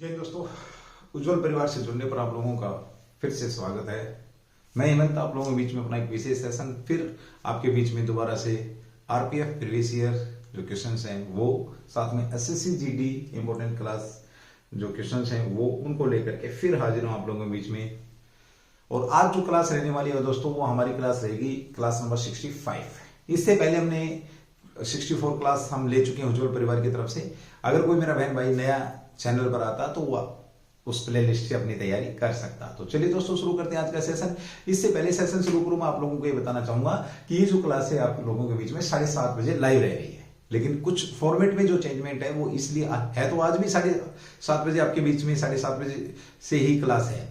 जय दोस्तों, उज्जवल परिवार से जुड़ने पर आप लोगों का फिर से स्वागत है। मैं हेमंत आप लोगों के बीच में अपना एक विशेष सेशन फिर आपके बीच में दोबारा से आरपीएफ प्रीवियस ईयर जो क्वेश्चंस हैं वो, साथ में एसएससी जीडी इंपोर्टेंट क्लास जो क्वेश्चंस हैं वो, उनको लेकर के फिर हाजिर हूं आप लोगों के बीच में। और आज जो क्लास रहने वाली है दोस्तों, वो हमारी क्लास रहेगी क्लास नंबर 65। इससे पहले हमने 64 क्लास हम ले चुके हैं उज्जवल परिवार की तरफ से। अगर कोई मेरा बहन भाई नया चैनल पर आता तो वह उस प्लेलिस्ट से अपनी तैयारी कर सकता। तो चलिए दोस्तों शुरू करते हैं आज का सेशन। इससे पहले सेशन शुरू करूं, मैं आप लोगों को ये बताना चाहूंगा कि ये जो क्लास है आप लोगों के बीच में 7:30 बजे लाइव रह रही है, लेकिन कुछ फॉर्मेट में जो चेंजमेंट है वो इसलिए है, तो आज भी 7:30 बजे आपके बीच में 7:30 बजे से ही क्लास है,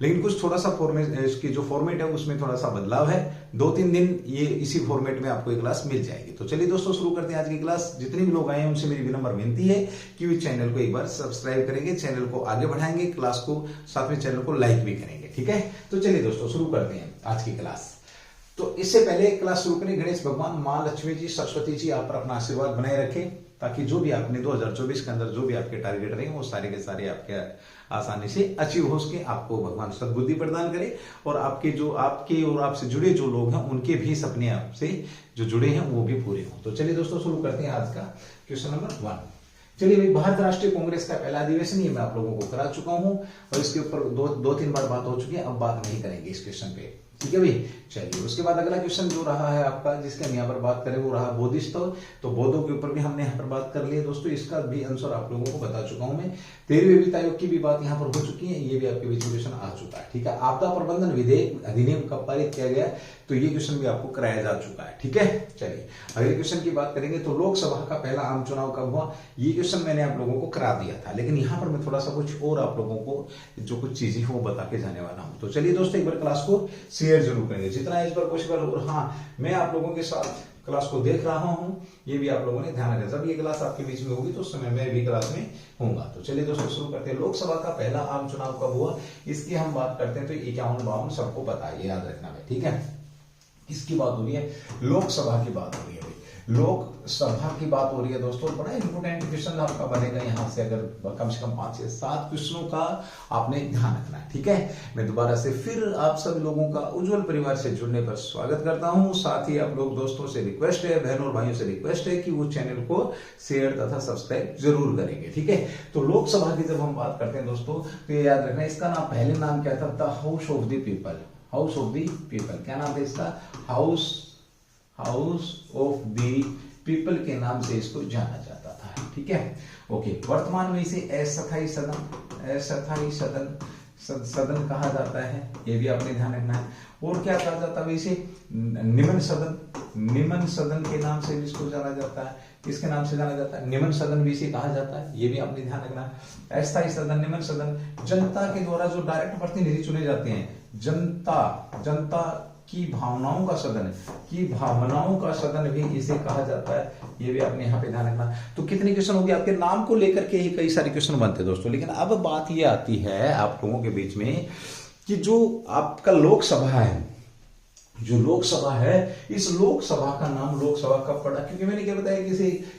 लेकिन कुछ थोड़ा सा फॉर्मेट, इसकी जो फॉर्मेट है उसमें थोड़ा सा बदलाव है। 2-3 दिन ये इसी फॉर्मेट में आपको ये क्लास मिल जाएगी। तो चलिए दोस्तों शुरू करते हैं आज की क्लास। जितने भी लोग आए हैं उनसे मेरी विनम्र विनती है कि इस चैनल को एक बार सब्सक्राइब करेंगे, चैनल को आगे बढ़ाएंगे, क्लास को साथ में चैनल को लाइक भी करेंगे, ठीक है। तो चलिए दोस्तों शुरू करते हैं आज की क्लास। तो इससे पहले क्लास शुरू करें, गणेश भगवान, माँ लक्ष्मी जी, सरस्वती जी आप पर अपना आशीर्वाद बनाए रखें, ताकि जो भी आपने 2024 के अंदर जो भी आपके टारगेट रहे वो सारे के सारे आपके आसानी से अचीव हो सके। आपको भगवान सद्बुद्धि प्रदान करे और आपके और आपसे जुड़े जो लोग हैं उनके भी सपने आपसे जो जुड़े हैं वो भी पूरे हों। तो चलिए दोस्तों शुरू करते हैं आज का क्वेश्चन नंबर 1। चलिए भाई, भारत राष्ट्रीय कांग्रेस का पहला अधिवेशन ये मैं आप लोगों को करा चुका हूं और इसके ऊपर दो तीन बार बात हो चुकी है, अब बात नहीं करेंगे इस क्वेश्चन पे, ठीक है भाई। चलिए उसके बाद अगला क्वेश्चन जो रहा है आपका, जिसके हम यहाँ पर बात करें, वो रहा बोधिसत्व। तो बौद्धों के ऊपर भी हमने यहाँ पर बात कर ली है दोस्तों, इसका भी आंसर आप लोगों को बता चुका हूं मैं। 13वें वित्त आयोग की भी बात यहाँ पर हो चुकी है, ये भी आपके बीच में क्वेश्चन आ चुका है, ठीक है। आपदा प्रबंधन विधेयक अधिनियम कब पारित किया गया, तो ये क्वेश्चन भी आपको कराया जा चुका है, ठीक है। चलिए अगले क्वेश्चन की बात करेंगे, तो लोकसभा का पहला आम चुनाव कब हुआ, ये क्वेश्चन मैंने आप लोगों को करा दिया था, लेकिन यहाँ पर मैं थोड़ा सा कुछ और आप लोगों को जो कुछ चीजें वो बता के जाने वाला हूँ। तो चलिए दोस्तों एक बार क्लास को शेयर जरूर करेंगे जितना इस बार पॉसिबल। और हाँ, मैं आप लोगों के साथ क्लास को देख रहा हूं, ये भी आप लोगों ने ध्यान रखना। जब ये क्लास आपके बीच में होगी तो उस समय मैं भी क्लास में होऊंगा। तो चलिए दोस्तों शुरू करते हैं। लोकसभा का पहला आम चुनाव कब हुआ, इसकी हम बात करते हैं तो 51-52 सबको पता है, याद रखना है, ठीक है। इसकी बात हो रही है, लोकसभा की बात हो रही है भाई, लोकसभा की बात हो रही है दोस्तों। बड़ा इंपोर्टेंट क्वेश्चन आपका बनेगा यहाँ से, अगर कम से कम 5 से 7 क्वेश्चनों का आपने ध्यान रखना है, ठीक है। मैं दोबारा से फिर आप सभी लोगों का उज्जवल परिवार से जुड़ने पर स्वागत करता हूं। साथ ही आप लोग दोस्तों से रिक्वेस्ट है, बहनों और भाइयों से रिक्वेस्ट है कि वो चैनल को शेयर तथा सब्सक्राइब जरूर करेंगे, ठीक है। तो लोकसभा की जब हम बात करते हैं दोस्तों, तो ये याद रखना, इसका नाम पहले नाम क्या था, the house of the people. House of the people, क्या नाम था इसका, हाउस ऑफ द पीपल के नाम से इसको जाना जाता था, ठीक है। ओके, वर्तमान में इसे अस्थायी सदन कहा जाता है, ये भी आपने ध्यान रखना है। और क्या कहा जाता है इसे, निम्न सदन के नाम से इसको जाना जाता है। किसके नाम से जाना जाता है, निम्न सदन भी इसे कहा जाता है, ये भी आपने ध्यान रखना है। अस्थायी सदन, निम्न सदन, जनता के द्वारा जो डायरेक्ट प्रतिनिधि चुने जाते हैं, जनता की भावनाओं का सदन भी इसे कहा जाता है, ये भी आपने यहाँ पे ध्यान रखना। तो कितने क्वेश्चन हो गए, आपके नाम को लेकर के ही कई सारे क्वेश्चन बनते हैं दोस्तों। लेकिन अब बात ये आती है आप लोगों के बीच में कि जो आपका लोकसभा है, जो लोकसभा है, इस लोकसभा का नाम लोकसभा कब पड़ा, क्योंकि मैंने क्या बताया कि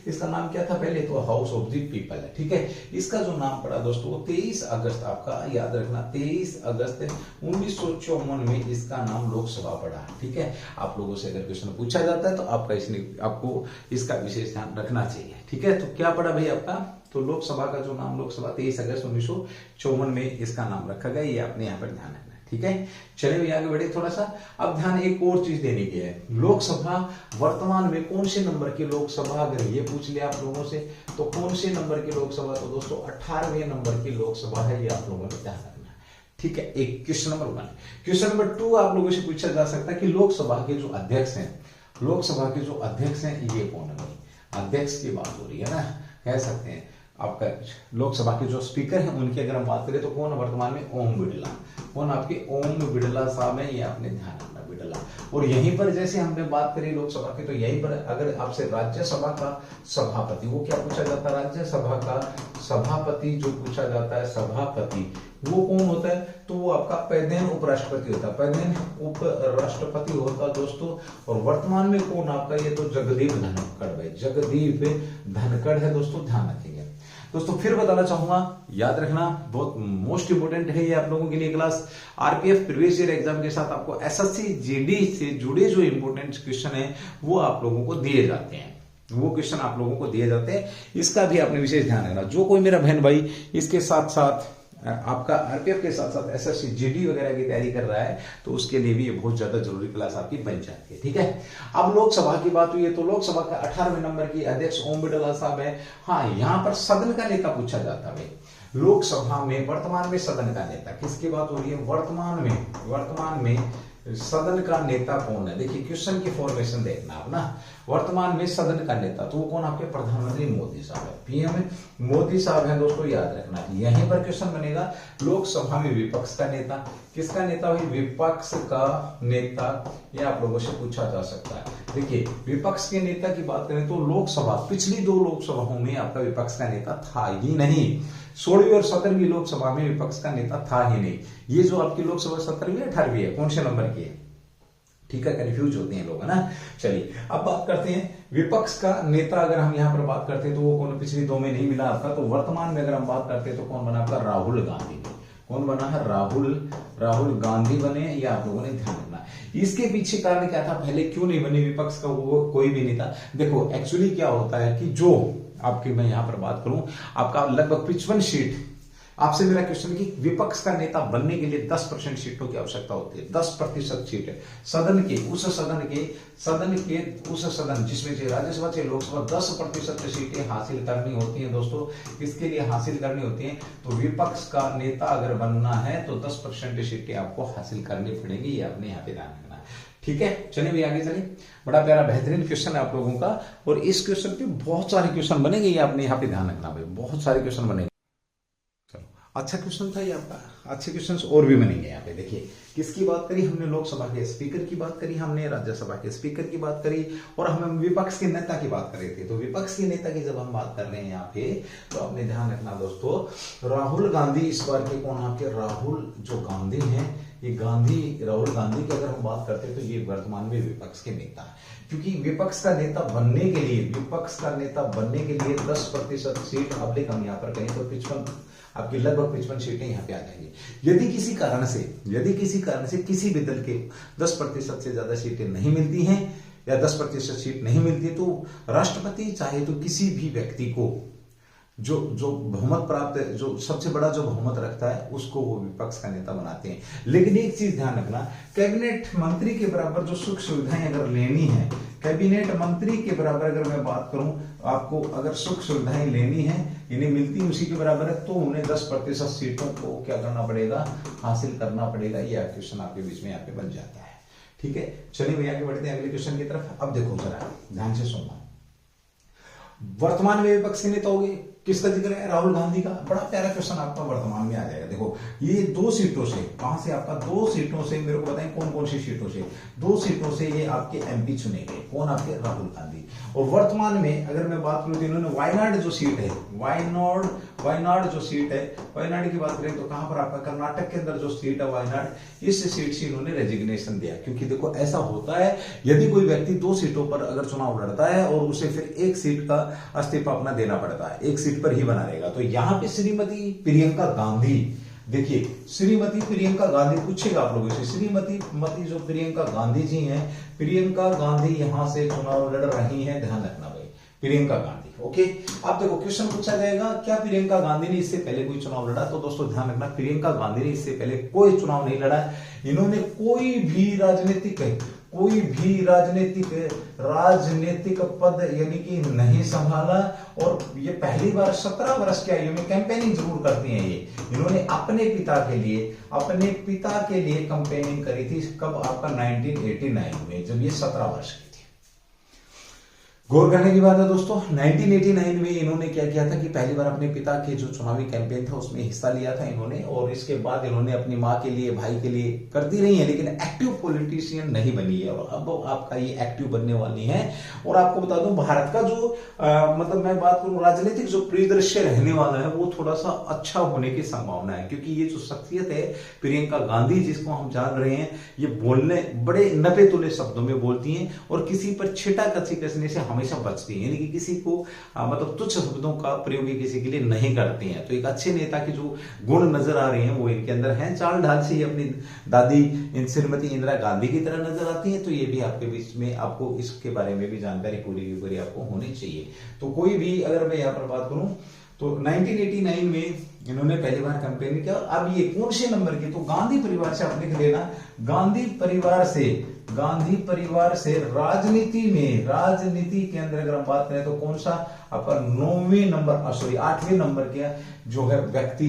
इसका नाम क्या था पहले, तो हाउस ऑफ द पीपल है, ठीक है। इसका जो नाम पड़ा दोस्तों, 23 अगस्त, आपका याद रखना 23 अगस्त 1954 में इसका नाम लोकसभा पड़ा, ठीक है। आप लोगों से अगर क्वेश्चन पूछा जाता है तो आपको इसका विशेष ध्यान रखना चाहिए, ठीक है। तो क्या पड़ा भाई आपका, तो लोकसभा का जो नाम लोकसभा 23 अगस्त 1954 में इसका नाम रखा गया, ये आपने यहाँ पर ध्यान रखना, ठीक है। चलिए भैया आगे बढ़े थोड़ा सा। अब ध्यान एक और चीज देने की है, लोकसभा वर्तमान में कौन से नंबर की लोकसभा, अगर ये पूछ लिया आप लोगों से तो कौन से नंबर की लोकसभा, तो दोस्तों 18वें नंबर की लोकसभा है, ये आप लोगों ने ध्यान रखना है, ठीक है। एक क्वेश्चन नंबर 1। क्वेश्चन नंबर 2 आप लोगों से पूछा जा सकता है कि लोकसभा के जो अध्यक्ष हैं, ये कौन है भाई, अध्यक्ष की बात हो रही है ना, कह सकते हैं आपका लोकसभा के जो स्पीकर हैं उनकी अगर हम बात करें तो कौन वर्तमान में, ओम बिड़ला। कौन आपके, ओम बिड़ला साहब है, ये आपने ध्यान रखना, बिड़ला। और यहीं पर जैसे हमने बात करी लोकसभा की, तो यहीं पर अगर आपसे राज्यसभा का सभापति, वो क्या पूछा जाता है, राज्यसभा का सभापति जो पूछा जाता है, सभापति वो कौन होता है, तो वो आपका पैदेन उपराष्ट्रपति होता है, पैदेन उपराष्ट्रपति होता है दोस्तों। और वर्तमान में कौन आपका, ये तो जगदीप धनखड़ भाई, जगदीप धनखड़ है दोस्तों, ध्यान रखेंगे। दोस्तों फिर बताना चाहूंगा, याद रखना बहुत मोस्ट इंपोर्टेंट है ये आप लोगों के लिए class. RPF previous year exam के साथ आपको एसएससी जीडी से जुड़े जो इंपोर्टेंट क्वेश्चन है वो आप लोगों को दिए जाते हैं, वो क्वेश्चन आप लोगों को दिए जाते हैं। इसका भी आपने विशेष ध्यान रखना। जो कोई मेरा बहन भाई इसके साथ साथ आपका आरपीएफ के साथ साथ एसएससी जीडी वगैरह की तैयारी कर रहा है तो उसके लिए भी ये बहुत ज्यादा जरूरी क्लास आपकी बन जाती है। ठीक है, अब लोकसभा की बात हुई है तो लोकसभा का 18वें नंबर की अध्यक्ष ओम बिड़ला साहब है। हाँ, यहां पर सदन का नेता पूछा जाता है। लोकसभा में वर्तमान में सदन का नेता किसकी बात हो रही है? वर्तमान में सदन का नेता कौन है? देखिए क्वेश्चन की फॉर्मेशन देखना आप ना। वर्तमान में सदन का नेता तो वो कौन? आपके प्रधानमंत्री मोदी साहब है, पीएम मोदी साहब हैं। दोस्तों याद रखना यहीं पर क्वेश्चन बनेगा। लोकसभा में विपक्ष का नेता, किसका नेता भाई? विपक्ष का नेता, ये आप लोगों से पूछा जा सकता है। देखिए विपक्ष के नेता की बात करें तो लोकसभा, पिछली 2 लोकसभाओं में आपका विपक्ष का नेता था ही नहीं। 16वीं और 17वीं लोकसभा में विपक्ष का नेता था ही नहीं। ये जो आपकी लोकसभा 17वीं 18वीं है, कौन से नंबर की है? ठीक है, कंफ्यूज होते हैं लोग, है ना। चलिए अब बात करते हैं विपक्ष का नेता। अगर हम यहाँ पर बात करते हैं तो वो कौन? पिछली 2 में नहीं मिला आपका, तो वर्तमान में अगर हम बात करते हैं तो कौन बना आपका? राहुल गांधी। कौन बना है? राहुल गांधी बने। ये आप लोगों ने ध्यान रखना। इसके पीछे कारण क्या था? पहले क्यों नहीं बने विपक्ष का वो कोई भी नेता? देखो एक्चुअली क्या होता है कि जो आपकी, मैं यहां पर बात करूं, आपका लगभग 55 सीट, आपसे मेरा क्वेश्चन कि विपक्ष का नेता बनने के लिए 10% सीटों की आवश्यकता होती है। 10% सीट है सदन के उस सदन जिसमें से राज्यसभा से लोकसभा 10% सीटें हासिल करनी होती हैं। दोस्तों किसके लिए हासिल करनी होती हैं? तो विपक्ष का नेता अगर बनना है तो 10% सीटें आपको हासिल करनी पड़ेगी। ये आपने यहाँ पे ध्यान रखना है। ठीक है, चलिए भी आगे चलिए। बड़ा प्यारा बेहतरीन क्वेश्चन है आप लोगों का, और इस क्वेश्चन पे बहुत सारे क्वेश्चन बनेंगे। ये आपने यहाँ पे ध्यान रखना भाई, बहुत सारे क्वेश्चन बनेंगे। अच्छा क्वेश्चन था ये आपका, अच्छे क्वेश्चंस और भी बनेंगे यहाँ पे। देखिए किसकी बात करी हमने? लोकसभा के स्पीकर की बात करी हमने, राज्यसभा के स्पीकर की बात करी, और हम विपक्ष के नेता की बात कर रहे थे। तो विपक्ष के नेता की जब हम बात कर रहे हैं यहाँ पे, तो आपने ध्यान रखना दोस्तों, राहुल गांधी इस बार के कौन? आपके राहुल जो गांधी हैं, ये राहुल गांधी की अगर हम बात करते हैं तो ये वर्तमान में विपक्ष के नेता है। क्योंकि विपक्ष का नेता बनने के लिए 10% सीट, अब देख हम यहाँ पर कहें तो 55, आपकी लगभग 55 सीटें यहाँ पे आ जाएंगी। यदि किसी कारण से किसी भी दल के 10% से ज्यादा सीटें नहीं मिलती हैं या 10% सीट नहीं मिलती, तो राष्ट्रपति चाहे तो किसी भी व्यक्ति को जो बहुमत प्राप्त है, जो सबसे बड़ा जो बहुमत रखता है, उसको वो विपक्ष का नेता बनाते हैं। लेकिन एक चीज ध्यान रखना, कैबिनेट मंत्री के बराबर जो सुख सुविधाएं अगर लेनी है, कैबिनेट मंत्री के बराबर अगर मैं बात करूं, आपको अगर सुख सुविधाएं लेनी है, इन्हें मिलती उसी के बराबर है, तो उन्हें 10% सीटों को क्या करना पड़ेगा? हासिल करना पड़ेगा। यह क्वेश्चन आपके बीच में यहाँ पे बन जाता है। ठीक है, चलिए भैया आगे बढ़ते हैं अगले क्वेश्चन की तरफ। अब देखो जरा ध्यान से सुनना। वर्तमान में विपक्ष के नेता होंगे, किसका जिक्र है? राहुल गांधी का। बड़ा प्यारा क्वेश्चन आपका वर्तमान में आ जाएगा। देखो ये 2 सीटों से, कहां से? आपका 2 सीटों से, मेरे को बताएं कौन कौन सी सीटों से? 2 सीटों से ये आपके एमपी चुने गए। कौन? आपके राहुल गांधी। और वर्तमान में अगर मैं बात करूं तो इन्होंने वायनाड जो सीट है, वायनाड जो सीट है, वायनाड की बात करें तो कहां पर? आपका कर्नाटक के अंदर जो सीट है वायनाड, इस सीट से इन्होंने रेजिग्नेशन दिया। क्योंकि देखो ऐसा होता है, यदि कोई व्यक्ति 2 सीटों पर अगर चुनाव लड़ता है और उसे फिर 1 सीट का इस्तीफा अपना देना पड़ता है, 1 सीट पर ही बना रहेगा। तो यहां पे श्रीमती प्रियंका गांधी, देखिए श्रीमती प्रियंका गांधी पूछेगा आप लोगों से, श्रीमती जो प्रियंका गांधी जी हैं, प्रियंका गांधी यहां से चुनाव लड़ रही हैं। ध्यान रखना भाई, प्रियंका गांधी। ओके, अब देखो क्वेश्चन पूछा जाएगा क्या प्रियंका गांधी ने इससे पहले कोई चुनाव लड़ा? तो दोस्तों ध्यान रखना, प्रियंका गांधी ने इससे पहले कोई चुनाव नहीं लड़ा। इन्होंने कोई भी राजनीतिक पद यानी कि नहीं संभाला, और ये पहली बार 17 वर्ष की आयु में कैंपेनिंग जरूर करती हैं। ये इन्होंने अपने पिता के लिए कैंपेनिंग करी थी। कब? आपका 1989 में, जब ये 17 वर्ष की थी। गौर करने की बात है दोस्तों, 1989 में इन्होंने क्या किया था कि पहली बार अपने पिता के जो चुनावी कैंपेन था उसमें हिस्सा लिया था इन्होंने, और इसके बाद इन्होंने अपनी माँ के लिए, भाई के लिए करती रही है, लेकिन एक्टिव पॉलिटिशियन नहीं बनी है। और अब आपका ये एक्टिव बनने वाली है। और आपको बता दूं, भारत का जो मतलब मैं बात करूं राजनीतिक जो परिदृश्य रहने वाला है वो थोड़ा सा अच्छा होने की संभावना है। क्योंकि ये जो शख्सियत है प्रियंका गांधी, जिसको हम जान रहे हैं, ये बोलने बड़े नपे तुले शब्दों में बोलती हैं और किसी पर छिटा कसी कसने से हमेशा बचती हैं, यानी कि किसी को मतलब तुच्छ शब्दों का प्रयोग ये किसी के लिए नहीं करती हैं। तो एक अच्छे नेता की जो गुण नजर आ रहे हैं वो इनके अंदर हैं। चाल ढाल से ये अपनी दादी श्रीमती इंदिरा गांधी की तरह नजर आती है। तो ये भी आपके बीच में आपको इसके बारे में भी जानकारी पूरी की पूरी आपको होनी चाहिए। तो कोई भी अगर मैं यहाँ पर बात करूं तो 1989 में इन्होंने पहली बार कैंपेन किया। और अब ये कौन से नंबर की, तो गांधी परिवार से आप लिख लेना, गांधी परिवार से राजनीति के अंदर अगर हम बात करें तो कौन सा आपका 8वें नंबर के जो है व्यक्ति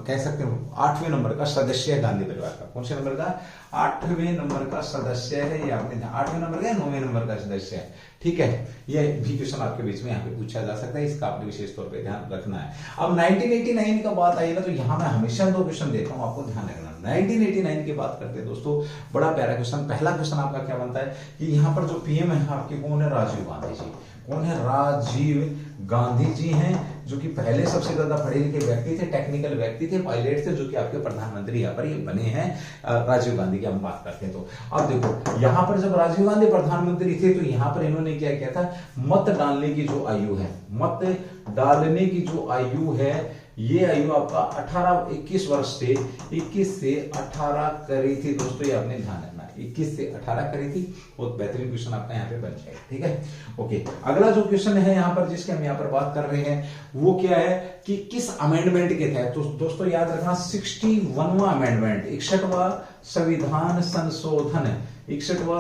कह सकते हो 8वें नंबर का सदस्य है गांधी परिवार का। कौन से नंबर का? 8वें नंबर का सदस्य है, या 8वें नंबर का 9वें नंबर का सदस्य है। ठीक है, यह भी क्वेश्चन आपके बीच में यहाँ पे पूछा जा सकता है, इसका आपने विशेष तौर पे ध्यान रखना है। अब 1989 का बात आई ना, तो यहाँ मैं हमेशा 2 क्वेश्चन देता हूँ, आपको ध्यान रखना। 1989 की बात करते हैं दोस्तों, बड़ा प्यारा क्वेश्चन। पहला क्वेश्चन आपका क्या बनता है कि यहाँ पर जो पीएम है आपके कौन है? राजीव गांधी जी। कौन है? राजीव गांधी जी हैं, जो कि पहले सबसे ज्यादा पढ़े लिखे व्यक्ति थे, टेक्निकल व्यक्ति थे, पायलट थे, जो कि आपके प्रधानमंत्री यहाँ पर ये बने हैं। राजीव गांधी की हम बात करते हैं। तो अब देखो यहाँ पर जब राजीव गांधी प्रधानमंत्री थे तो यहाँ पर इन्होंने क्या किया था? मत डालने की जो आयु है, ये आयु आपका 21 वर्ष से 21 से 18 करी थी दोस्तों, ये आपने ध्यान रखना, 21 से 18 करी थी। बहुत बेहतरीन क्वेश्चन आपका यहाँ पे बन जाएगा। ठीक है, ओके। अगला जो क्वेश्चन है यहाँ पर जिसके हम यहाँ पर बात कर रहे हैं वो क्या है कि किस अमेंडमेंट के तहत? तो दोस्तों याद रखना 61वां अमेंडमेंट, 61वां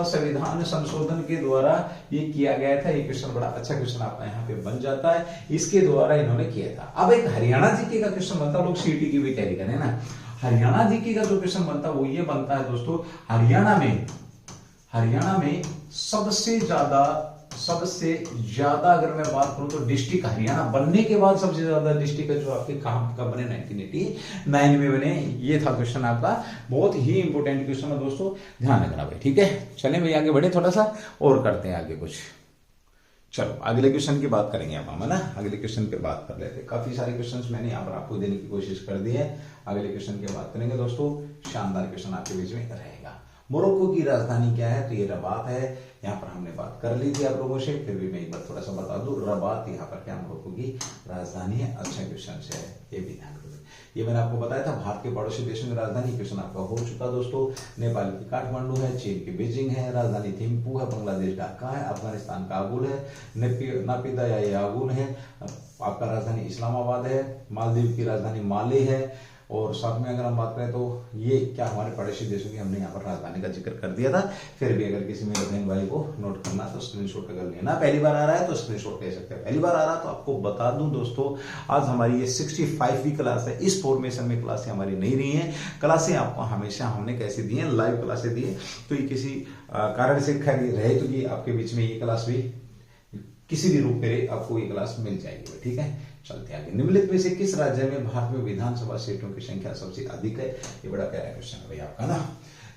संविधान संशोधन के द्वारा ये किया गया था। ये क्वेश्चन बड़ा अच्छा क्वेश्चन आपका यहाँ पे बन जाता है, इसके द्वारा इन्होंने किया था। अब एक हरियाणा जीके का क्वेश्चन बनता है, लोग सीटी की भी तैयारी करें ना। हरियाणा जीके का जो क्वेश्चन बनता है वो ये बनता है दोस्तों, हरियाणा में सबसे ज्यादा अगर मैं बात करूं तो डिस्ट्रिक्ट, हरियाणा बनने के बाद सबसे ज्यादा डिस्ट्रिक्ट जो आपके कहां का बने? 1989 में बने। ये था क्वेश्चन आपका, बहुत ही इंपोर्टेंट क्वेश्चन है दोस्तों, ध्यान रखना भाई। ठीक है, चलें भाई आगे बढ़े, थोड़ा सा और करते हैं आगे कुछ। चलो अगले क्वेश्चन की बात करेंगे अब हम, है ना। अगले क्वेश्चन पे बात कर लेते हैं। काफी सारे क्वेश्चंस मैंने यहाँ पर आपको देने की कोशिश कर दी है। अगले क्वेश्चन की बात करेंगे दोस्तों, शानदार क्वेश्चन आपके बीच में रहेगा। मोरक्को की राजधानी क्या है? तो ये रबात है। यहाँ पर हमने बात कर ली थी आप लोगों से, फिर भी मैं एक बार थोड़ा सा बता दूं, रबात यहाँ पर क्या मोरक्को की राजधानी है। अच्छा क्वेश्चन है, ये भी ध्यान रखना। ये मैंने आपको बताया था, भारत के पड़ोसी देशों की राजधानी, क्वेश्चन आपका हो चुका दोस्तों। नेपाल की काठमांडू है, चीन की बीजिंग है, राजधानी थिम्पू है, बांग्लादेश ढाका है, अफगानिस्तान काबुल है, नापिदा या यागून है, आपका राजधानी इस्लामाबाद है, मालदीव की राजधानी माले है। और साथ में अगर हम बात करें तो ये क्या हमारे पड़ोसी देशों की हमने यहाँ पर राजधानी का जिक्र कर दिया था। फिर भी अगर किसी मेरे बहन भाई को नोट करना तो स्क्रीनशॉट अगर लेना, पहली बार आ रहा है तो स्क्रीनशॉट ले सकते हैं। पहली बार आ रहा है तो आपको बता दूं दोस्तों, आज हमारी ये 65वीं क्लास है। इस फॉर्मेशन में क्लासें हमारी नहीं रही हैं। क्लासें आपको हमेशा हमने कैसे दी है? लाइव क्लासें दी है। तो ये किसी कारण से खैर रहे तो ये आपके बीच में ये क्लास भी किसी भी रूप में आपको ये क्लास मिल जाएगी। ठीक है, चलते आगे। निम्नलिखित में से किस राज्य में भारत में विधानसभा सीटों की संख्या सबसे अधिक है? ये बड़ा प्यारा क्वेश्चन है भाई आपका ना।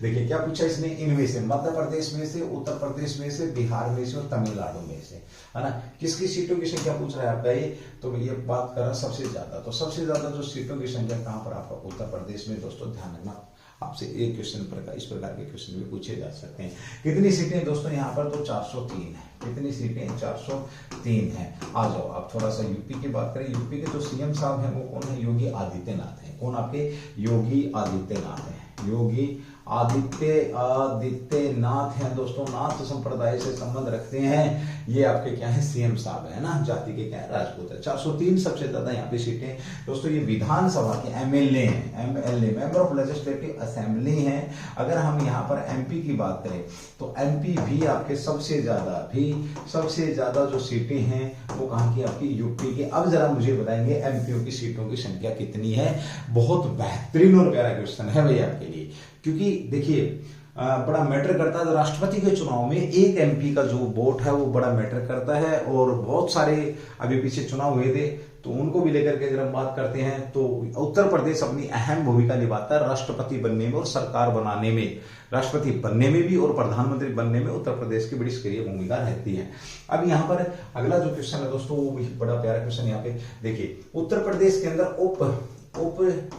देखिए क्या पूछा इसने, इनमें से मध्य प्रदेश में से, उत्तर प्रदेश में से, बिहार में से और तमिलनाडु में से, है ना। किसकी सीटों की संख्या पूछ रहा है आपका ये? तो ये बात कर रहा सबसे ज्यादा, तो सबसे ज्यादा जो सीटों की संख्या कहां पर? आपका उत्तर प्रदेश में। दोस्तों ध्यान रखना, आपसे एक क्वेश्चन प्रकार इस प्रकार के क्वेश्चन भी पूछे जा सकते हैं। कितनी सीटें दोस्तों यहाँ पर? तो 403 है। कितनी सीटें? 403 है। आ जाओ आप थोड़ा सा यूपी की बात करें। यूपी के जो सीएम साहब हैं वो कौन है? योगी आदित्यनाथ है। कौन आपके? योगी आदित्यनाथ है। योगी आदित्यनाथ हैं दोस्तों, नाथ संप्रदाय से संबंध रखते हैं। ये आपके क्या है? सीएम साहब है ना, जाति के क्या है? राजपूत है। 403 सबसे ज्यादा यहाँ पे सीटें दोस्तों। ये विधानसभा के एमएलए हैं, MLA member of legislative assembly हैं। अगर हम यहाँ पर एमपी की बात करें तो एमपी भी आपके सबसे ज्यादा जो सीटें हैं वो कहाँ की? आपकी यूपी की। अब जरा मुझे बताएंगे एमपी की सीटों की संख्या कितनी है? बहुत बेहतरीन और प्यारा क्वेश्चन है भैया आपके लिए, क्योंकि देखिए बड़ा मैटर करता है। राष्ट्रपति के चुनाव में एक एमपी का जो वोट है वो बड़ा मैटर करता है। और बहुत सारे अभी पीछे चुनाव हुए थे तो उनको भी लेकर के अगर हम बात करते हैं तो उत्तर प्रदेश अपनी अहम भूमिका निभाता है राष्ट्रपति बनने में और सरकार बनाने में। राष्ट्रपति बनने में भी और प्रधानमंत्री बनने में उत्तर प्रदेश की बड़ी सक्रिय भूमिका रहती है। अब यहाँ पर अगला जो क्वेश्चन है दोस्तों वो भी बड़ा प्यारा क्वेश्चन यहाँ पे देखिए। उत्तर प्रदेश के अंदर उप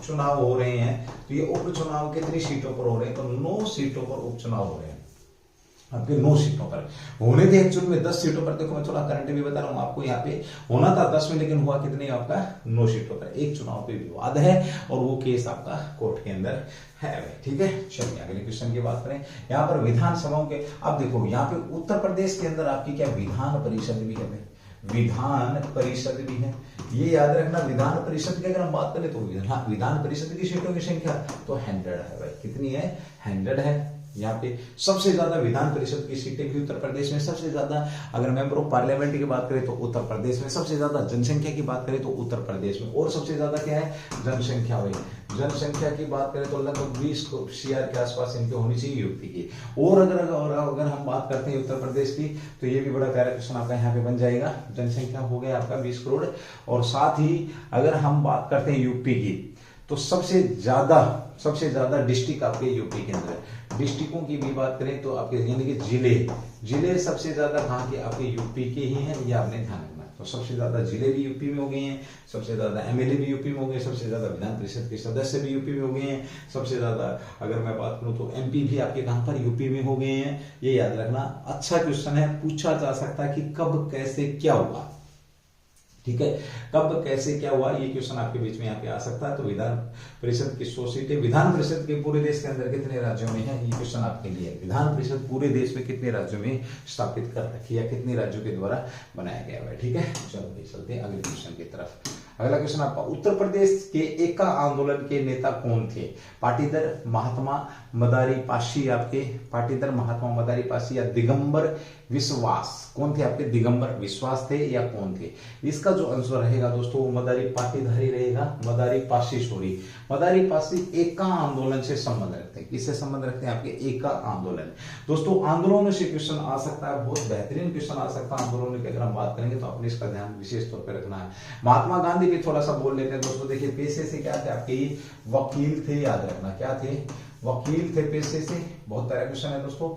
चुनाव हो रहे हैं। तो ये उपचुनाव कितनी सीटों पर हो रहे हैं? तो 9 सीटों पर उपचुनाव हो रहे हैं। आपके 9 सीटों पर होने थे। एक्चुअल में 10 सीटों पर, देखो मैं थोड़ा करंट भी बता रहा हूँ आपको, यहाँ पे होना था 10 में, लेकिन हुआ कितने आपका 9 सीटों पर। एक चुनाव पे विवाद है और वो केस आपका कोर्ट के अंदर है, ठीक है। चलिए अगले क्वेश्चन की बात करें। यहाँ पर विधानसभाओं के, अब देखो यहाँ पे उत्तर प्रदेश के अंदर आपकी क्या विधान परिषद भी है, विधान परिषद भी है, ये याद रखना। विधान परिषद की अगर हम बात करें तो विधान परिषद की सीटों की संख्या तो 100 है भाई, कितनी है 100 है। यहाँ पे सबसे ज्यादा विधान परिषद की सीटें भी उत्तर प्रदेश में सबसे ज्यादा, अगर मेंबर ऑफ पार्लियामेंट की बात करें तो उत्तर प्रदेश में सबसे ज्यादा, जनसंख्या की बात करें तो उत्तर प्रदेश में और सबसे ज्यादा क्या है जनसंख्या हुई। जनसंख्या की बात करें तो लगभग 20 CR के आसपास इनकी होनी चाहिए यूपी की। और अगर हम बात करते हैं उत्तर प्रदेश की तो ये भी बड़ा प्यारा क्वेश्चन आपका यहाँ पे बन जाएगा। जनसंख्या हो गया आपका 20 करोड़। और साथ ही अगर हम बात करते हैं यूपी की तो सबसे ज्यादा डिस्ट्रिक्ट आपके यूपी के अंदर। डिस्ट्रिक्टों की भी बात करें तो आपके यानी कि जिले सबसे ज्यादा कहाँ के आपके यूपी के ही हैं, ये आपने ध्यान रखना। तो सबसे ज्यादा जिले भी यूपी में हो गए हैं, सबसे ज्यादा MLA भी यूपी में हो गए, सबसे ज्यादा विधान परिषद के सदस्य भी यूपी में हो गए हैं, सबसे ज्यादा अगर मैं बात करूं तो MP भी आपके कहां पर यूपी में हो गए हैं। ये याद रखना, अच्छा क्वेश्चन है, पूछा जा सकता है कि कब कैसे क्या हुआ, ठीक है। कब कैसे क्या हुआ ये क्वेश्चन आपके बीच में यहाँ पे आ सकता है। तो विधान परिषद की 100 सीटें विधान परिषद के पूरे देश के अंदर कितने राज्यों में है, ये क्वेश्चन आपके लिए। विधान परिषद पूरे देश में कितने राज्यों में स्थापित कर रखी है, कितने राज्यों के द्वारा बनाया गया है, ठीक है। चलो चलते हैं अगले क्वेश्चन की तरफ। अगला क्वेश्चन आपका, उत्तर प्रदेश के एका आंदोलन के नेता कौन थे? पाटीदार, महात्मा मदारी पाशी, आपके पाटीदार महात्मा मदारी पाशी या दिगंबर विश्वास, कौन थे आपके? दिगंबर विश्वास थे या कौन थे? इसका जो आंसर रहेगा दोस्तों वो मदारी पाटीधारी रहेगा, मदारी पाशी सॉरी। मदारी पाशी एका आंदोलन से संबंध रखते हैं, किससे संबंध रखते हैं? आपके एका आंदोलन। दोस्तों आंदोलनों से क्वेश्चन आ सकता है, बहुत बेहतरीन क्वेश्चन आ सकता है आंदोलनों की अगर हम बात करेंगे तो आपने इसका ध्यान विशेष तौर पर रखना है। महात्मा गांधी भी थोड़ा सा बोल लेते हैं दोस्तों। देखिए पेशे से क्या थे आपके, ये वकील थे, याद रखना क्या थे, वकील थे पेशे से। बहुत प्यारा क्वेश्चन है दोस्तों।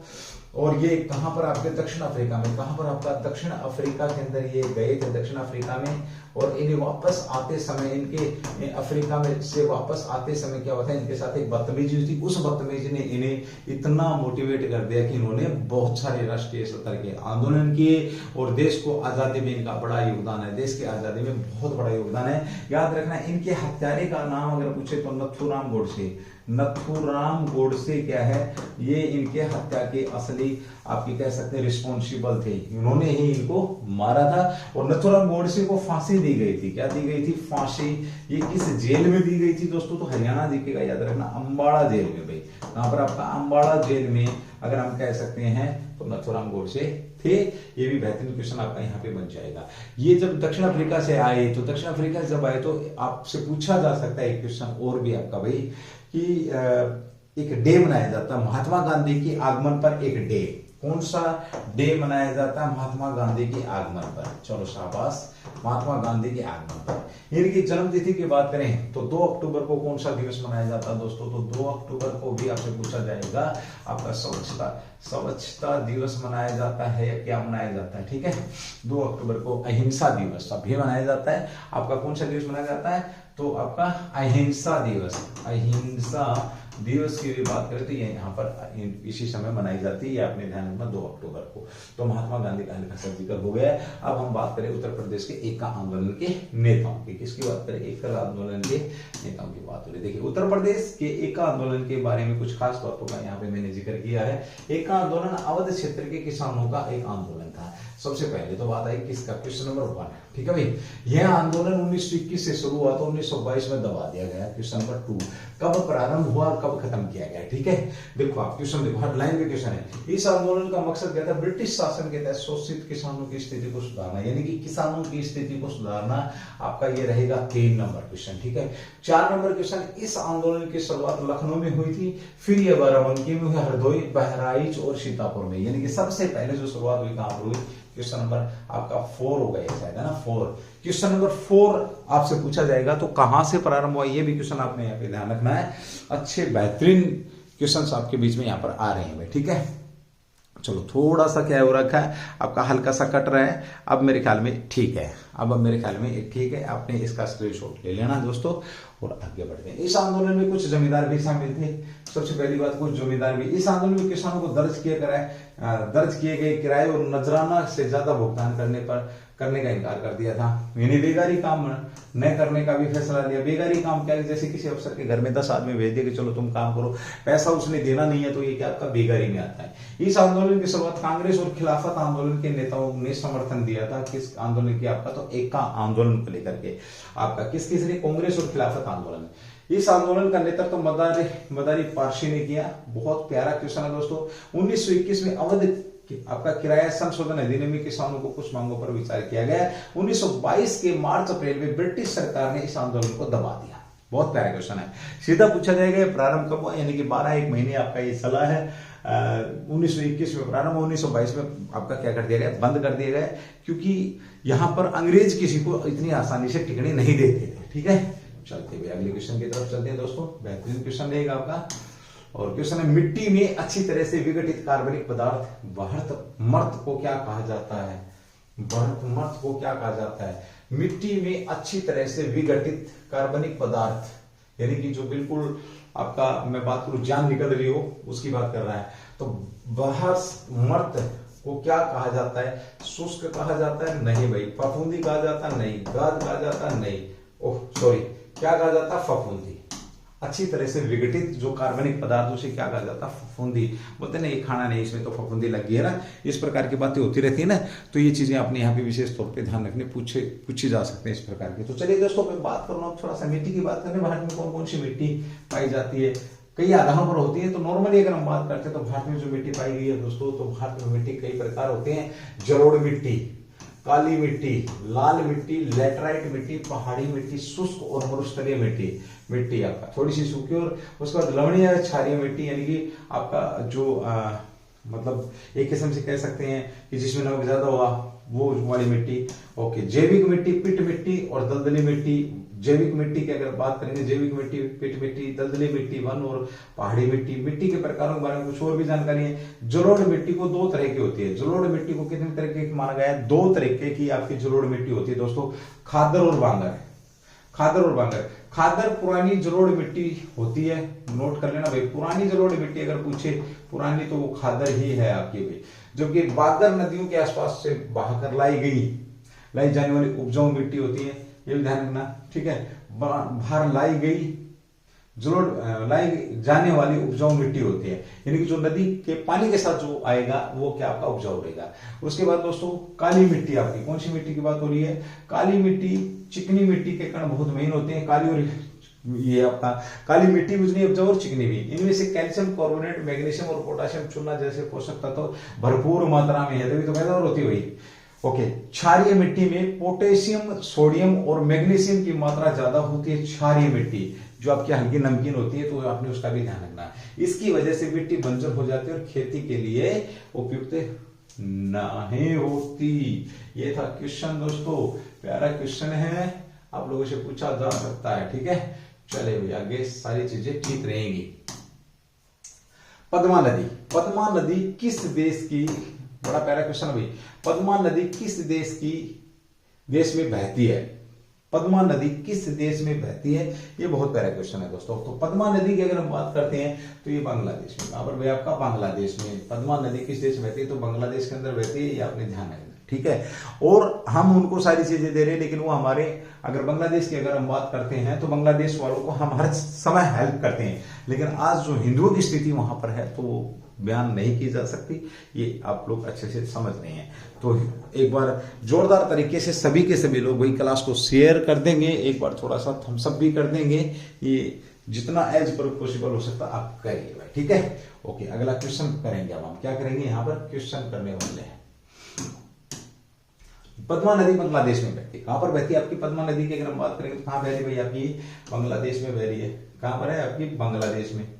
और ये कहां पर आपके? दक्षिण अफ्रीका में। कहां पर आपका? दक्षिण अफ्रीका के अंदर ये गए थे, दक्षिण अफ्रीका में। और इन्हें वापस आते समय, इनके अफ्रीका में से वापस आते समय क्या होता है, इनके साथ एक बदतमीजी हुई थी। उस बदतमीजी ने इन्हें इतना मोटिवेट कर दिया कि इन्होंने बहुत सारे राष्ट्रीय स्तर के आंदोलन किए और देश को आजादी में इनका बड़ा योगदान है, देश की आजादी में बहुत बड़ा योगदान है। याद रखना इनके हत्यारे का नाम अगर पूछे तो नथुराम गोडसे। नथुराम गोडसे क्या है, ये इनके हत्या के असली आपकी कह सकते हैं रिस्पॉन्सिबल थे, इन्होंने ही इनको मारा था। और नथुराम गोडसे को फांसी दी गई थी, क्या दी गई थी? फांसी। ये किस जेल में दी गई थी दोस्तों? तो हरियाणा जी का याद रखना, अंबाड़ा जेल में भाई। यहाँ पर आपका अंबाड़ा जेल में अगर हम कह सकते हैं तो नथुराम गोडसे थे। ये भी बेहतरीन क्वेश्चन आपका यहाँ पे बन जाएगा। ये जब दक्षिण अफ्रीका से आए तो दक्षिण अफ्रीका से जब आए तो आपसे पूछा जा सकता है एक क्वेश्चन और भी आपका भाई कि एक डे मनाया जाता है महात्मा गांधी के आगमन पर। एक डे, कौन सा डे मनाया जाता है महात्मा गांधी के आगमन पर? चलो शाबाश, महात्मा गांधी के आगमन पर। इनकी जन्मतिथि की बात करें तो 2 अक्टूबर को कौन सा दिवस मनाया जाता है दोस्तों? तो 2 अक्टूबर को भी आपसे पूछा जाएगा आपका स्वच्छता दिवस मनाया जाता है या क्या मनाया जाता है, ठीक है। 2 अक्टूबर को अहिंसा दिवस भी मनाया जाता है। आपका कौन सा दिवस मनाया जाता है? तो आपका अहिंसा दिवस। अहिंसा दिवस की भी बात करें तो ये यहाँ पर इसी समय मनाई जाती है, ये आपने ध्यान रखना 2 अक्टूबर को। तो महात्मा गांधी का हल्का सा जिक्र हो गया। अब हम बात करें उत्तर प्रदेश के एका आंदोलन के नेताओं की। किसकी बात करें? एका आंदोलन के नेताओं की बात हो रही है। देखिए उत्तर प्रदेश के एका आंदोलन के बारे में कुछ खास बातों का यहाँ पे मैंने जिक्र किया है। एका आंदोलन अवध क्षेत्र के किसानों का एक आंदोलन था। सबसे पहले तो बात आई किसका? क्वेश्चन नंबर 1, ठीक है भाई। यह आंदोलन 1921 से शुरू हुआ तो 1922 में दबा दिया गया। क्वेश्चन नंबर 2, कब प्रारंभ हुआ और कब खत्म किया गया, ठीक है। देखो आप क्वेश्चन देखो, हेडलाइन में क्वेश्चन है। इस आंदोलन का मकसद क्या था? ब्रिटिश शासन के तहत शोषित किसानों की स्थिति को सुधारना, यानी कि किसानों की स्थिति को सुधारना। आपका ये रहेगा 3 नंबर क्वेश्चन, ठीक है। 4 नंबर क्वेश्चन, इस आंदोलन की शुरुआत लखनऊ में हुई थी, फिर ये बाराबंकी में हुई, हरदोई, बहराइच और सीतापुर में। यानी कि सबसे पहले जो शुरुआत हुई कहां पर हुई? क्वेश्चन नंबर आपका 4 हो गया शायद, है ना, 4। क्वेश्चन नंबर 4 आपसे पूछा जाएगा तो कहां से प्रारंभ हुआ, ये भी क्वेश्चन आपने यहाँ पे ध्यान रखना है। अच्छे बेहतरीन क्वेश्चंस आपके बीच में यहाँ पर आ रहे हैं, ठीक है। चलो थोड़ा सा क्या हो रखा है आपका, हल्का सा कट रहा है, अब मेरे ख्याल में ठीक है। अब मेरे ख्याल में ठीक है, आपने इसका स्क्रीनशॉट ले लेना दोस्तों और आगे बढ़ते हैं। इस आंदोलन में कुछ जमींदार भी शामिल थे। सबसे पहली बात, कुछ जमींदार भी इस आंदोलन में किसानों को दर्ज किए गए किराए और नजराना से ज्यादा भुगतान करने का इनकार कर दिया था। यानी बेगारी काम न करने का भी फैसला लिया। बेगारी काम क्या है, जैसे किसी अफसर के घर में 10 आदमी भेज दिए कि चलो तुम काम करो, पैसा उसने देना नहीं है, तो ये क्या आपका बेगारी में आता है। इस आंदोलन की शुरुआत कांग्रेस और खिलाफत आंदोलन के नेताओं ने समर्थन दिया था। किस आंदोलन की? आपका तो एक का आंदोलन को लेकर के आपका किसने? कांग्रेस और खिलाफत आंदोलन। इस आंदोलन का नेतृत्व मदारी पारसी ने किया। बहुत प्यारा क्वेश्चन है दोस्तों। 1921 में अवध आपका किराया संशोधन अधिनियम में किसानों को कुछ मांगों पर विचार किया गया। 1922 के मार्च अप्रैल में ब्रिटिश सरकार ने इस आंदोलन को दबा दिया। बहुत प्यारा क्वेश्चन है। सीधा पूछा जाएगा प्रारंभ कब हुआ, यानी कि 1 महीने आपका ये चला है। 1921 में प्रारंभ, 1922 में आपका क्या कर दिया गया? बंद कर दिया गया, क्योंकि यहां पर अंग्रेज किसी को इतनी आसानी से टिकने नहीं देते थे। ठीक है, चलते हुए अगले क्वेश्चन की तरफ चलते हैं दोस्तों। बेहतरीन क्वेश्चन रहेगा आपका। और क्वेश्चन है, मिट्टी में अच्छी तरह से विघटित कार्बनिक पदार्थ बढ़त मर्त को क्या कहा जाता है? बढ़त मर्त को क्या कहा जाता है? मिट्टी में अच्छी तरह से विघटित कार्बनिक पदार्थ, यानी कि जो बिल्कुल आपका, मैं बात करूं जान निकल रही हो उसकी बात कर रहा है, तो बढ़त मर्त को क्या कहा जाता है? शुष्क कहा जाता है? नहीं भाई। फफूंदी कहा जाता है? नहीं। गाद कहा जाता है? नहीं। ओह सॉरी, क्या कहा जाता है? फफूंदी। अच्छी तरह से विघटित जो कार्बनिक पदार्थों से क्या कहा जाता है? फफूंदी। बोलते ना ये खाना नहीं, इसमें तो फफूंदी लगी है ना। इस प्रकार की बातें होती रहती है ना, तो ये चीजें आपने यहाँ पे विशेष तौर पे ध्यान रखने पूछी जा सकते हैं इस प्रकार की। तो चलिए दोस्तों, मैं बात कर रहा हूँ थोड़ा सा मिट्टी की बात करें। भारत में कौन कौन सी मिट्टी पाई जाती है? कई आधारों पर होती है। तो नॉर्मली अगर हम बात करते हैं तो भारत में जो मिट्टी पाई गई है दोस्तों, तो भारत में मिट्टी कई प्रकार होते हैं। जलोढ़ मिट्टी, काली मिट्टी, लाल मिट्टी, लेटराइट मिट्टी, पहाड़ी मिट्टी, शुष्क और मरुस्थलीय मिट्टी आपका थोड़ी सी सूखी, और उसके बाद लवणीय क्षारीय मिट्टी, यानी कि आपका जो मतलब एक किस्म से कह सकते हैं कि जिसमें नमक ज्यादा होगा वो वाली मिट्टी। ओके, जैविक मिट्टी, पिट मिट्टी और दलदली मिट्टी। जैविक मिट्टी की अगर बात करेंगे, जैविक मिट्टी, पिट मिट्टी, दलदली मिट्टी, वन और पहाड़ी मिट्टी। मिट्टी के प्रकारों के बारे में कुछ और भी जानकारी है। जलोढ़ मिट्टी को 2 तरह की होती है। जलोढ़ मिट्टी को कितने तरीके की माना गया है? 2 तरीके की आपकी जलोढ़ मिट्टी होती है दोस्तों, खादर और बांगर। खादर पुरानी जलोढ़ मिट्टी होती है, नोट कर लेना भाई। पुरानी जलोढ़ मिट्टी अगर पूछे, पुरानी तो वो खादर ही है आपकी भाई। जबकि बागर नदियों के आसपास से बहाकर लाई जाने वाली उपजाऊ मिट्टी होती है, ये भी ध्यान रखना। ठीक है, बाहर लाई जाने वाली उपजाऊ मिट्टी होती है, यानी कि जो नदी के पानी के साथ जो आएगा वो क्या आपका उपजाऊ रहेगा। उसके बाद दोस्तों काली मिट्टी, आपकी कौन सी मिट्टी की बात हो रही है? काली मिट्टी, चिकनी मिट्टी के कण बहुत महीन होते हैं। काली और ये आपका काली मिट्टी उतनी उपजाऊ और चिकनी भी। इनमें से कैल्शियम कार्बोनेट, मैग्नीशियम और पोटाशियम चूना जैसे पोषक तत्व भरपूर मात्रा में है, तभी तो पैदावार होती है वही। ओके, क्षारीय मिट्टी में पोटेशियम, सोडियम और मैग्नीशियम की मात्रा ज्यादा होती है। क्षारीय मिट्टी जो आपकी हल्की नमकीन होती है, तो आपने उसका भी ध्यान रखना है। इसकी वजह से मिट्टी बंजर हो जाती है और खेती के लिए उपयुक्त नहीं होती। ये था क्वेश्चन दोस्तों, प्यारा क्वेश्चन है, आप लोगों से पूछा जा सकता है। ठीक है, चले भैया आगे सारी चीजें ठीक रहेंगी। पद्मा नदी किस देश की, बड़ा प्यारा क्वेश्चन है भाई। पद्मा नदी किस देश में बहती है? पद्मा नदी किस देश में बहती है? ये बहुत प्यारा क्वेश्चन है दोस्तों। तो पद्मा नदी की अगर हम बात करते हैं तो ये बांग्लादेश में, कहां पर भाई आपका? बांग्लादेश में। पद्मा नदी किस देश में बहती है? तो बांग्लादेश के अंदर बहती है, ये आपने ध्यान रखना। ठीक है, और हम उनको सारी चीजें दे रहे हैं, लेकिन वो हमारे, अगर बांग्लादेश की अगर हम बात करते हैं तो बांग्लादेश वालों को हम हर समय हेल्प करते हैं, लेकिन आज जो हिंदुओं की स्थिति वहां पर है तो वो बयान नहीं की जा सकती। ये आप लोग अच्छे से समझ रहे हैं। तो एक बार जोरदार तरीके से सभी के सभी लोग वही क्लास को शेयर कर देंगे, एक बार थोड़ा सा थम्स अप भी कर देंगे। ये जितना एज पर पॉसिबल हो सकता आप करिए भाई। ठीक है, ओके, अगला क्वेश्चन करेंगे। अब हम क्या करेंगे, यहाँ पर क्वेश्चन करने वाले हैं। पद्मा नदी बांग्लादेश में बहती है। कहां पर बहती है आपकी पद्मा नदी की अगर हम बात करेंगे तो कहां बह रही है भाई आपकी? बांग्लादेश में बह रही है। कहां पर है आपकी? बांग्लादेश में।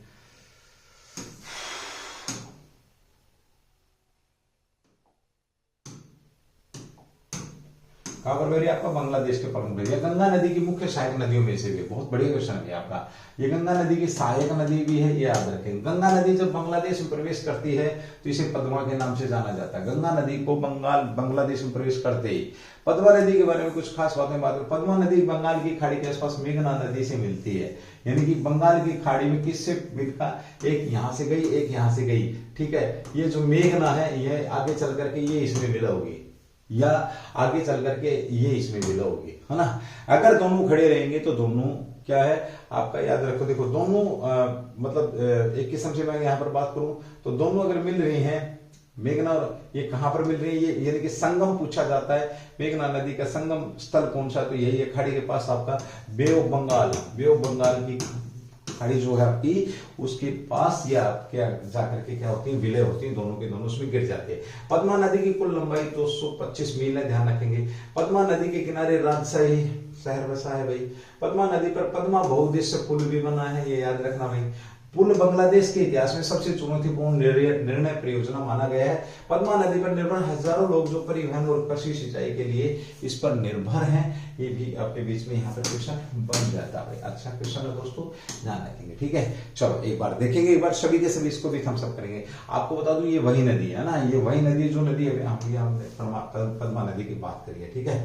कहां पर मिल रही है आपका बांग्लादेश के पास में। गंगा नदी की मुख्य सहायक नदियों में से भी, बहुत बढ़िया क्वेश्चन है आपका। ये गंगा नदी की सहायक नदी भी है, ये याद रखें। गंगा नदी जब बांग्लादेश में प्रवेश करती है तो इसे पद्मा के नाम से जाना जाता है। गंगा नदी को बांग्लादेश में प्रवेश करते ही पद्मा नदी के बारे में कुछ खास बातें बात करें। पद्मा नदी बंगाल की खाड़ी के आसपास मेघना नदी से मिलती है, यानी कि बंगाल की खाड़ी में किससे मिलता, एक यहां से गई एक यहां से गई, ठीक है। ये जो मेघना है ये आगे चल करके ये इसमें मिला होगी, या आगे चल करके ये इसमें मिला होगी, है ना। अगर दोनों खड़े रहेंगे तो दोनों क्या है आपका, याद रखो। देखो दोनों मतलब एक किस्म से मैं यहां पर बात करूं तो दोनों अगर मिल रही हैं, मेघना और ये कहां पर मिल रही है, ये यानी कि संगम पूछा जाता है। मेघना नदी का संगम स्थल कौन सा, तो यही है खाड़ी के पास आपका bay of Bengal. Bay of Bengal की खाड़ी जो है आपकी, उसके पास या क्या जाकर के क्या होती है, विलय होती है, दोनों के दोनों उसमें गिर जाते हैं। पद्मा नदी की कुल लंबाई 225 मील है, ध्यान रखेंगे। पद्मा नदी के किनारे राजशाही शहर बसा है भाई। पद्मा नदी पर पद्मा बहुउद्देश्य पुल भी बना है, ये याद रखना भाई। पुल बांग्लादेश के इतिहास में सबसे चुनौतीपूर्ण निर्णय परियोजना माना गया है। पद्मा नदी पर निर्भर हजारों लोग जो परिवहन और कृषि सिंचाई के लिए इस पर निर्भर हैं, ये भी आपके बीच में यहाँ पर क्वेश्चन बन जाता है। अच्छा क्वेश्चन है दोस्तों, ध्यान रखेंगे, ठीक है। चलो एक बार देखेंगे, एक बार सभी के सभी इसको भी थम्स अप करेंगे। आपको बता दूं ये वही नदी है ना, ये वही नदी जो नदी है हमने पद्मा नदी की बात करी है, ठीक है।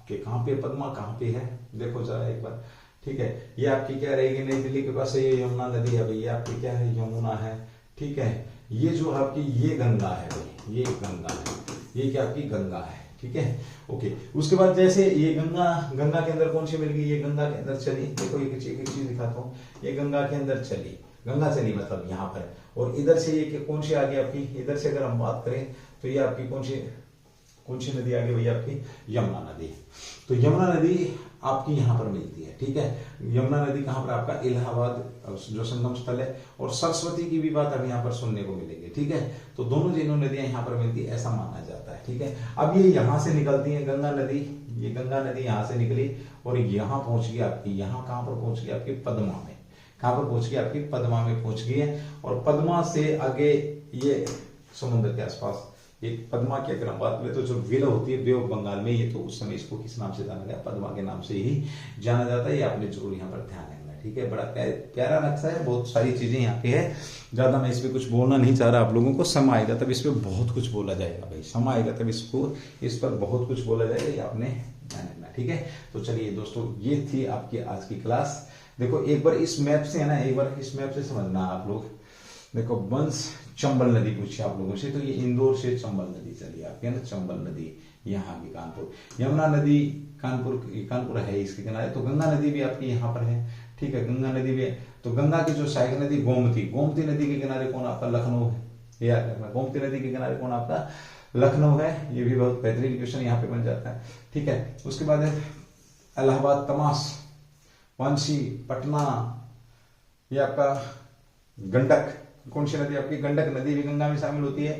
कि कहाँ पे पद्मा कहाँ पे है, देखो जरा एक बार, ठीक है। ये आपकी क्या रहेगी, नई दिल्ली के पास ये यमुना नदी है भाई, ये आपकी क्या है, यमुना है, ठीक है। ये जो आपकी ये गंगा है भाई, ये गंगा है, ये क्या आपकी गंगा है, ठीक है, ओके। उसके बाद जैसे ये गंगा के अंदर कौन सी मिल गई, ये गंगा के अंदर चली। देखो एक चीज दिखाता हूँ, ये गंगा के अंदर चली, गंगा चली मतलब यहाँ पर, और इधर से ये कौन सी आ गई आपकी, इधर से अगर हम बात करें तो ये आपकी कौन सी नदी आ गई भैया, आपकी यमुना नदी। तो यमुना नदी आपकी यहाँ पर मिलती है, ठीक है। यमुना नदी कहाँ पर आपका, इलाहाबाद जो संगम स्थल है, और सरस्वती की भी बात हमें यहाँ पर सुनने को मिलेगी, ठीक है। तो दोनों जिन्हों नदियां यहाँ पर मिलती है ऐसा माना जाता है, ठीक है। अब ये यहाँ से निकलती है गंगा नदी, ये गंगा नदी यहाँ से निकली और यहाँ पहुंच गई आपकी, यहाँ कहाँ पर पहुंच गई आपकी, पद्मा में। कहाँ पर पहुंच गई आपकी, पद्मा में पहुंच गई है। और पद्मा से आगे ये समुद्र के आसपास एक पद्मा की अगर हम बात करें तो जो विलय होती है बे ऑफ बंगाल में, ये तो उस समय इसको किस नाम से जाना गया, पद्मा के नाम से ही जाना जाता है। ये आपने जरूर यहाँ पर ध्यान रखना है, ठीक है। बड़ा प्यारा नक्शा है, बहुत सारी चीजें यहाँ पे है। ज्यादा मैं इस पे कुछ बोलना नहीं चाह रहा, आप लोगों को समय आएगा तब इस पे बहुत कुछ बोला जाएगा भाई, समय आएगा तब इस पर बहुत कुछ बोला जाएगा, ये आपने ध्यान रखना, ठीक है। तो चलिए दोस्तों, ये थी आपकी आज की क्लास। देखो एक बार इस मैप से है ना, एक बार इस मैप से समझना आप लोग। देखो बंस चंबल नदी पूछी आप लोगों से, तो ये इंदौर से चंबल नदी चली आपके ना, चंबल नदी यहाँ की कानपुर। यमुना नदी कानपुर है इसके किनारे। तो गंगा नदी भी आपकी यहाँ पर है, ठीक है, गंगा नदी भी है। तो गंगा की जो सहायक नदी गोमती नदी के किनारे कौन आपका, लखनऊ है, याद रखना। गोमती नदी के किनारे कौन आपका, लखनऊ है। ये भी बहुत बेहतरीन क्वेश्चन यहाँ पे बन जाता है, ठीक है। उसके बाद है इलाहाबाद, तमास, वांशी, पटना, ये आपका गंडक। कौन सी नदी आपकी, गंडक नदी भी गंगा में शामिल होती है।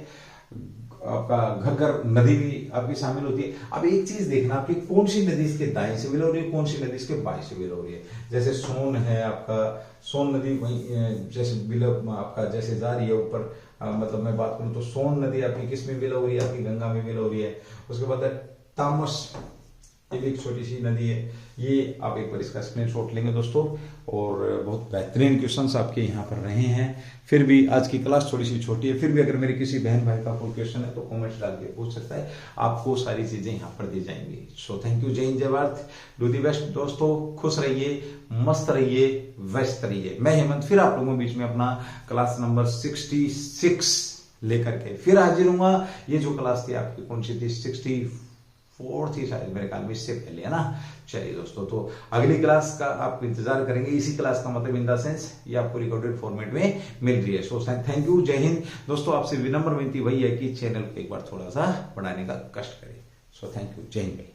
आपका घग्गर नदी भी आपकी शामिल होती है। अब एक चीज देखना, आपकी कौन सी नदी इसके दाएं से विलय हो रही है, कौन सी नदी इसके बाएं से विलय हो रही है। जैसे सोन है आपका, सोन नदी वहीं जैसे विलय आपका जैसे जा रही है ऊपर, मतलब मैं बात करूं तो सोन नदी आपकी किस में विलय हो रही है, आपकी गंगा में विलय हो रही है। उसके बाद तामस, ये भी एक छोटी सी नदी है। ये आप एक बार इसका स्क्रीनशॉट लेंगे दोस्तों। और बहुत बेहतरीन क्वेश्चंस आपके यहाँ पर रहे हैं। फिर भी आज की क्लास थोड़ी सी छोटी है, फिर भी अगर मेरे किसी बहन भाई का कोई क्वेश्चन है तो कमेंट्स डाल के पूछ सकता है, आपको सारी चीजें यहाँ पर दी जाएंगी। सो थैंक यू, जय हिंद, जय भारत, डू दी बेस्ट दोस्तों। खुश रहिए, मस्त रहिए, व्यस्त रहिए। मैं हेमंत फिर आप लोगों के बीच में अपना क्लास नंबर 66 लेकर के फिर हाजिर हूंगा। ये जो क्लास थी आपकी कौन सी थी, 64 थी शायद मेरे ख्याल में, इससे पहले, है ना। चलिए दोस्तों, तो अगली क्लास का आप इंतजार करेंगे। इसी क्लास का मतलब इन द सेंस ये आपको रिकॉर्डेड फॉर्मेट में मिल रही है। सो थैंक यू, जय हिंद दोस्तों। आपसे विनम्र विनती वही है कि चैनल को एक बार थोड़ा सा बढ़ाने का कष्ट करें। सो थैंक यू, जय हिंद।